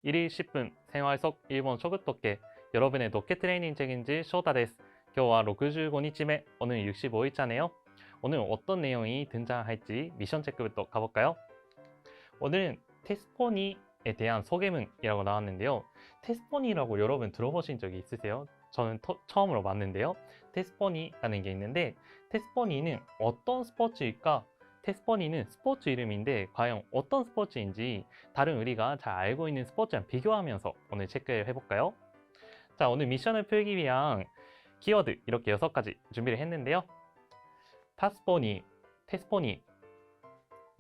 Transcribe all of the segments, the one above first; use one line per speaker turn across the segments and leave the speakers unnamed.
1일 10분 생활 속 일본 소극독해 여러분의 독해 트레이닝 책임질 쇼다です. 今日は65日目, 오늘 65일차네요. 오늘 어떤 내용이 등장할지 미션 체크부터 가볼까요? 오늘은 테스포니에 대한 소개문이라고 나왔는데요. 테스포니라고 여러분 들어보신 적이 있으세요? 저는 처음으로 봤는데요. 테스포니라는 게 있는데 테스포니는 어떤 스포츠일까? 테스포니는 스포츠 이름인데 과연 어떤 스포츠인지 다른 우리가 잘 알고 있는 스포츠랑 비교하면서 오늘 체크해 볼까요? 자, 오늘 미션을 풀기 위한 키워드 이렇게 6가지 준비를 했는데요. 타스포니, 테스포니,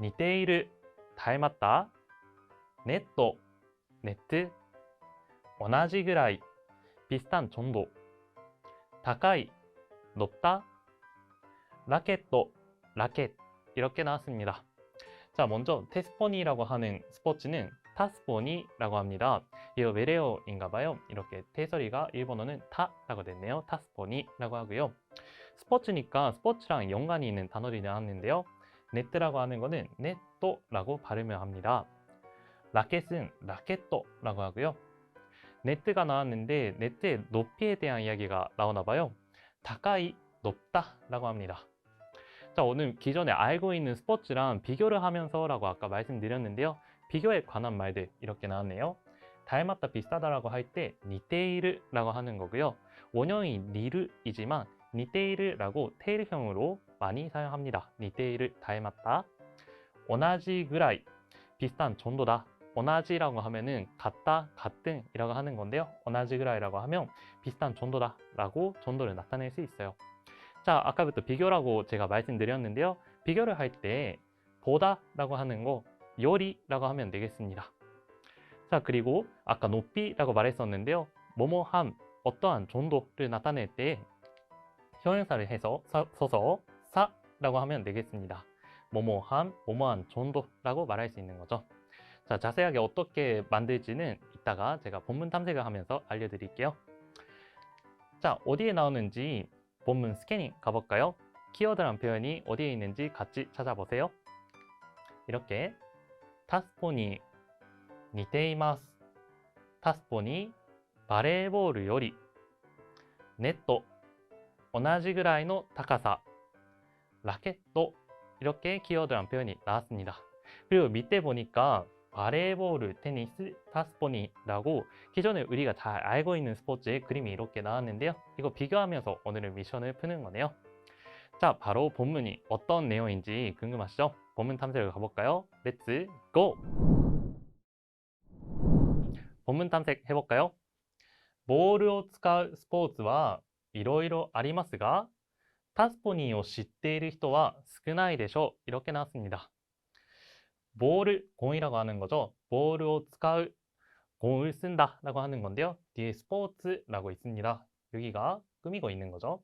니테이르, 닮았다, 네토, 네트, 同じぐらい, 비슷한 정도, 高い, 높다, 라켓, 라켓 이렇게 나왔습니다. 자, 먼저 테스포니라고 하는 스포츠는 타스포니라고 합니다. 이거 외래어인가봐요. 이렇게 태소리가 일본어는 타라고 됐네요. 타스포니라고 하고요. 스포츠니까 스포츠랑 연관이 있는 단어들이 나왔는데요. 네트라고 하는 거는 네토라고 발음을 합니다. 라켓은 라켓토라고 하고요. 네트가 나왔는데 네트의 높이에 대한 이야기가 나오나 봐요. 다카이, 높다라고 합니다. 자, 오늘 기존에 알고 있는 스포츠랑 비교를 하면서 라고 아까 말씀드렸는데요. 비교에 관한 말들 이렇게 나왔네요. 닮았다, 비슷하다라고 할 때 니테이르라고 하는 거고요. 원형이 니르이지만 니테이르라고 테일형으로 많이 사용합니다. 니테이르, 닮았다. 同じぐらい, 비슷한 정도다. 同じ라고 하면은 같다, 같은 이라고 하는 건데요. 同じぐらい라고 하면 비슷한 정도다 라고 정도를 나타낼 수 있어요. 자, 아까부터 비교라고 제가 말씀드렸는데요. 비교를 할 때 보다 라고 하는 거 요리 라고 하면 되겠습니다. 자, 그리고 아까 높이 라고 말했었는데요. 뭐뭐함, 어떠한 정도를 나타낼 때 형용사를 해서 써서 사 라고 하면 되겠습니다. 뭐뭐함, 뭐뭐한 정도라고 말할 수 있는 거죠. 자, 자세하게 어떻게 만들지는 이따가 제가 본문 탐색을 하면서 알려드릴게요. 자, 어디에 나오는지 본문 스캐닝 가볼까요? 키워드란 표현이 어디에 있는지 같이 찾아보세요. 이렇게 타스포니 니테이마스, 타스포니 바레이볼 요리, 네토 同じぐらいの高さ, 라켓 이렇게 키워드란 표현이 나왔습니다. 그리고 밑에 보니까 바레이볼, 테니스, 타스포니라고 기존에 우리가 잘 알고 있는 스포츠의 그림이 이렇게 나왔는데요. 이거 비교하면서 오늘은 미션을 푸는 거네요. 자, 바로 본문이 어떤 내용인지 궁금하시죠? 본문 탐색을 가볼까요? 렛츠 고! 본문 탐색 해볼까요? ボールを使うスポーツはいろいろありますが、タスポニーを知っている人は少ないでしょう. 이렇게 나왔습니다. 볼을, 공이라고 하는 거죠. 볼을 使う, 공을 쓴다 라고 하는 건데요. 뒤에 스포츠라고 있습니다. 여기가 꾸미고 있는 거죠.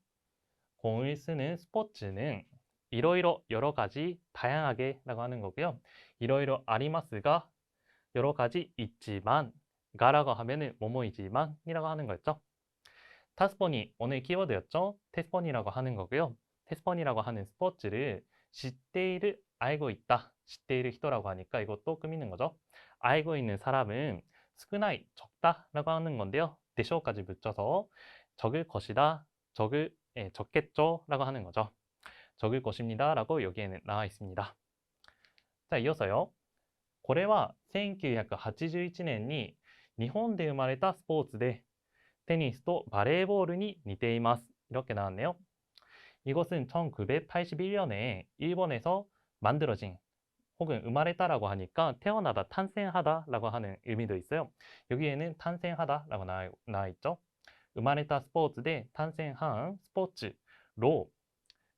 공을 쓰는 스포츠는 이러이러 여러 가지 다양하게 라고 하는 거고요. 이러이러 아리마스가 여러 가지 있지만 가라고 하면은 뭐뭐이지만 이라고 하는 거였죠. 타스포니 오늘 키워드였죠. 테스포니라고 하는 거고요. 테스포니라고 하는 스포츠를 시테이르 알고 있다. 시테이르 히토라고 하니까 이것도 꾸미는 거죠. 알고 있는 사람은 스쿠나이 적다 라고 하는 건데요. 데쇼까지 붙여서 적을 것이다. 적겠죠 라고 하는 거죠. 적을 것입니다 라고 여기에는 나와 있습니다. 자, 이어서요. これは1981年に日本で生まれたスポーツでテニスとバレーボールに似ています. 이렇게 나왔네요. 이것은 1981년에 일본에서 만들어진 혹은生まれた라고 하니까 태어나다, 탄생하다라고 하는 의미도 있어요. 여기에는 탄생하다라고 나와 있죠. 生まれた 스포츠 대 탄생한 스포츠로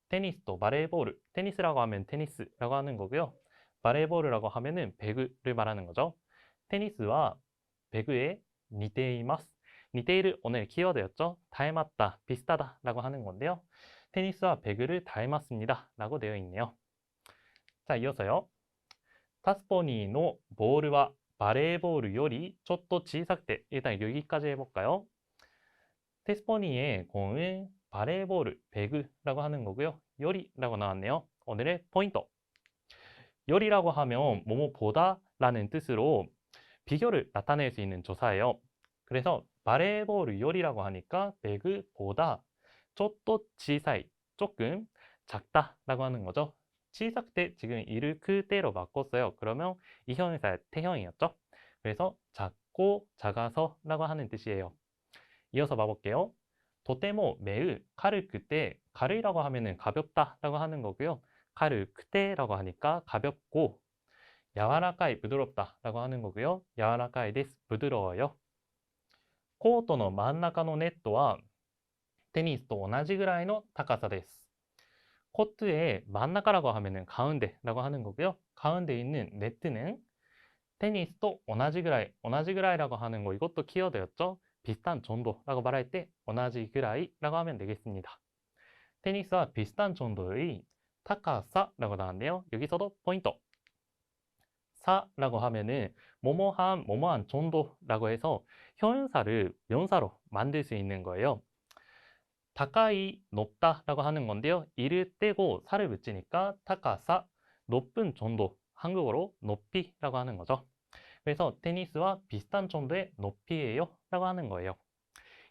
테니스 또 바레이볼, 테니스라고 하면 테니스라고 하는 거고요. 바레이볼이라고 하면은 배구를 말하는 거죠. 테니스와 배구에 니테이마스. 니테이르 오늘 키워드였죠. 닮았다, 비슷하다 라고 하는 건데요. 테니스와 배구를 닮았습니다 라고 되어 있네요. 자, 이어서요. 타스포니의 볼은 바레이볼より ちょっと小さくて 일단 여기까지 해볼까요? 테스포니의 공은 바레이볼, 배구라고 하는 거고요. 요리라고 나왔네요. 오늘의 포인트. 요리라고 하면 뭐뭐보다 라는 뜻으로 비교를 나타낼 수 있는 조사예요. 그래서 바레ーボール 요리라고 하니까 배그보다 쪼또 치사이, 조금 작다라고 하는 거죠. 치삭때 지금 이를 그대로 바꿨어요. 그러면 이 형용사의 태형이었죠. 그래서 작고 작아서라고 하는 뜻이에요. 이어서 봐볼게요. 도테모 매우 카르크때 가르이라고 하면은 가볍다라고 하는 거고요. 카르크때라고 하니까 가볍고 야와라카이 부드럽다라고 하는 거고요. 야와라카이 데스 부드러워요. 코ートの真ん中のネットはテニスと同じぐらいの高さです。 코트의 만나카라고 하면은 가운데라고 하는 거고요. 가운데 있는 네트는 테니스도 오나지그라이라고 하는 거 이것도 키워드였죠. 비슷한 정도라고 말할 때 오나지그라이라고 하면 되겠습니다. 테니스와 비슷한 정도의 타카사라고 나왔네요. 여기서도 포인트. 사라고 하면은 뭐뭐한 정도라고 해서 형용사를 명사로 만들 수 있는 거예요. 가까이 높다라고 하는 건데요. 이를 떼고 사를 붙이니까 타카사, 높은 정도, 한국어로 높이라고 하는 거죠. 그래서 테니스와 비슷한 정도의 높이예요 라고 하는 거예요.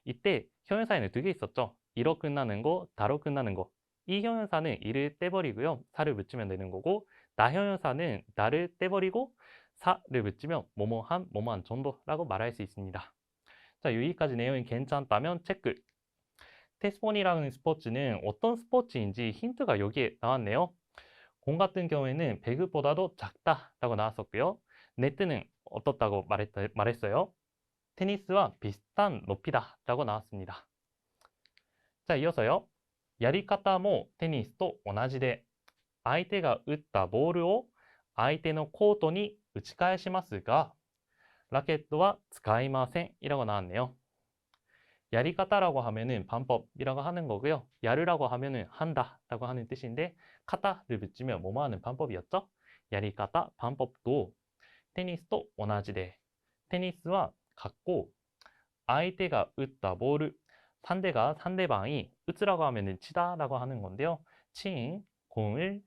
이때 형용사에는 두 개 있었죠. 이로 끝나는 거, 다로 끝나는 거. 이 형용사는 이를 떼버리고요. 사를 붙이면 되는 거고, 나 형용사는 나를 떼버리고 사를 붙이면 뭐뭐한 정도라고 말할 수 있습니다. 자, 여기까지 내용이 괜찮다면 체크. 테스폰이라는 스포츠는 어떤 스포츠인지 힌트가 여기에 나왔네요. 공 같은 경우에는 배그보다도 작다라고 나왔었고요. 네트는 어떻다고 말했어요? 테니스와 비슷한 높이다라고 나왔습니다. 자, 이어서요. やり方も テニスと同じで相手が打ったボールを相手のコートに打ち返しますがラケットは使いません이라고 나왔네요. 야리카타라고 하면은 방법이라고 하는 거고요. 야르라고 하면은 한다라고 하는 뜻인데 카타를 붙이면 뭐뭐 하는 방법이었죠? 야리카타 방법도 테니스도 同じで 테니스와 같고 相手が 打った 볼을 상대가 상대방이 으츠라고 하면은 치다라고 하는 건데요. 친 공을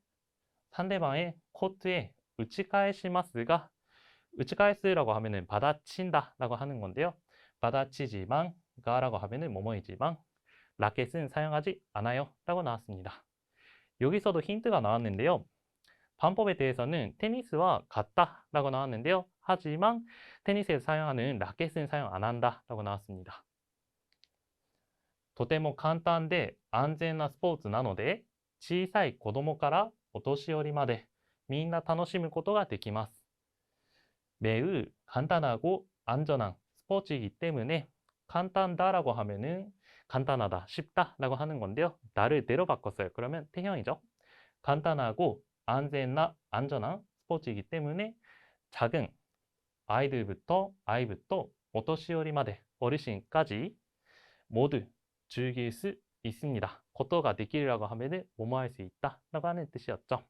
상대방의 코트에 우치카에시마스가 우치카에스라고 하면은 받아친다라고 하는 건데요. 받아치지만 가라고 하면은 뭐뭐이지만 라켓은 사용하지 않아요 라고 나왔습니다. 여기서도 힌트가 나왔는데요. 방법에 대해서는 테니스와 같다 라고 나왔는데요. 하지만 테니스에서 사용하는 라켓은 사용 안 한다 라고 나왔습니다. とても簡単で安全なスポーツなので小さい子供からお年寄りまでみんな楽しむことができます. 매우 간단하고 안전한 스포츠이기 때문에 간단다라고 하면은 간단하다, 쉽다라고 하는 건데요. 나를 내려 바꿨어요. 그러면 태형이죠. 간단하고 안전한 스포츠이기 때문에 작은 아이부터 오토시오리마데 어르신까지 모두 즐길 수 있습니다. 것도가 되기라고 하면은 뭐뭐 할 수 있다라고 하는 뜻이었죠.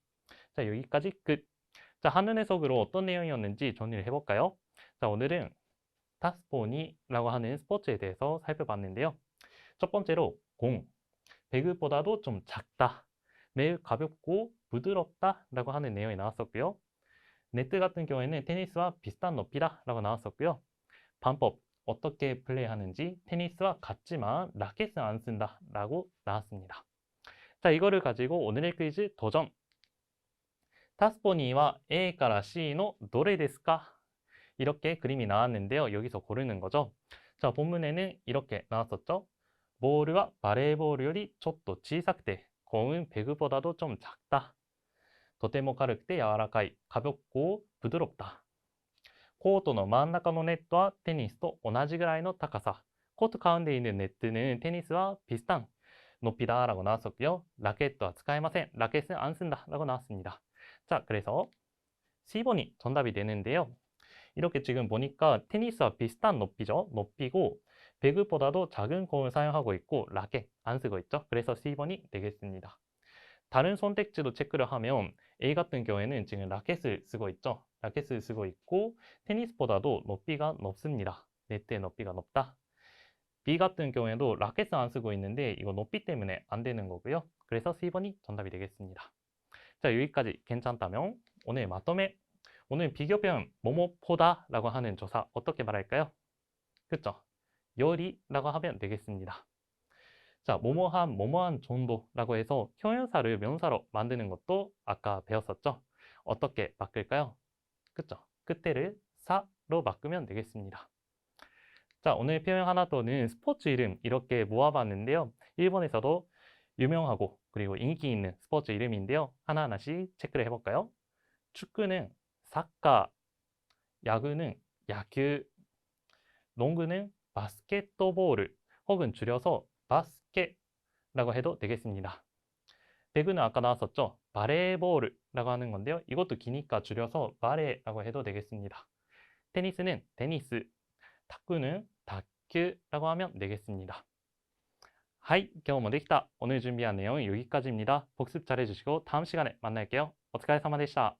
자, 여기까지 끝. 자, 한눈 해석으로 어떤 내용이었는지 정리를 해볼까요? 자, 오늘은 타스포니라고 하는 스포츠에 대해서 살펴봤는데요. 첫 번째로 공, 배그보다도 좀 작다, 매우 가볍고 부드럽다라고 하는 내용이 나왔었고요. 네트 같은 경우에는 테니스와 비슷한 높이다라고 나왔었고요. 방법, 어떻게 플레이하는지 테니스와 같지만 라켓은 안 쓴다라고 나왔습니다. 자, 이거를 가지고 오늘의 퀴즈 도전! 타스포니와 A から C의 どれですか? 이렇게 그림이 나왔는데요. 여기서 고르는 거죠. 자, 본문에는 이렇게 나왔었죠. 볼은 바레ーボール 요리 ちょっと小さくて 공은 배구보다도 좀 작다. とても軽くて柔らかい 가볍고 부드럽다. コートの真ん中のネットはテニスと同じぐらいの高さ. 코트 가운데 있는 네트는 테니스와 비슷한 높이다라고 나왔었고요. 라켓도 使えません. 라켓은 안 쓴다라고 나왔습니다. 자, 그래서 C번이 정답이 되는데요. 이렇게 지금 보니까 테니스와 비슷한 높이죠. 높이고 배구보다도 작은 공을 사용하고 있고 라켓 안 쓰고 있죠. 그래서 C번이 되겠습니다. 다른 선택지도 체크를 하면 A 같은 경우에는 지금 라켓을 쓰고 있죠. 라켓을 쓰고 있고 테니스보다도 높이가 높습니다. 네트의 높이가 높다. B 같은 경우에도 라켓을 안 쓰고 있는데 이거 높이 때문에 안 되는 거고요. 그래서 C번이 정답이 되겠습니다. 자, 여기까지 괜찮다면 오늘 마tom에 오늘 비교 표현 뭐뭐보다라고 하는 조사 어떻게 말할까요? 그쵸? 요리라고 하면 되겠습니다. 자, 뭐뭐한 정도라고 해서 형용사를 명사로 만드는 것도 아까 배웠었죠? 어떻게 바꿀까요? 그쵸? 끝에를 사로 바꾸면 되겠습니다. 자, 오늘 표현 하나 더는 스포츠 이름 이렇게 모아봤는데요. 일본에서도 유명하고 그리고 인기 있는 스포츠 이름인데요. 하나하나씩 체크를 해볼까요? 축구는 사카, 야구는 야규, 농구는 바스켓볼 혹은 줄여서 바스켓라고 해도 되겠습니다. 배구는 아까 나왔었죠? 바레ー볼이라고 하는 건데요. 이것도 기니까 줄여서 바레라고 해도 되겠습니다. 테니스는 테니스, 탁구는 탁큐라고 하면 되겠습니다. 하이, 今日もできた. 오늘 준비한 내용은 여기까지입니다. 복습 잘해주시고 다음 시간에 만날게요. お疲れ様でした。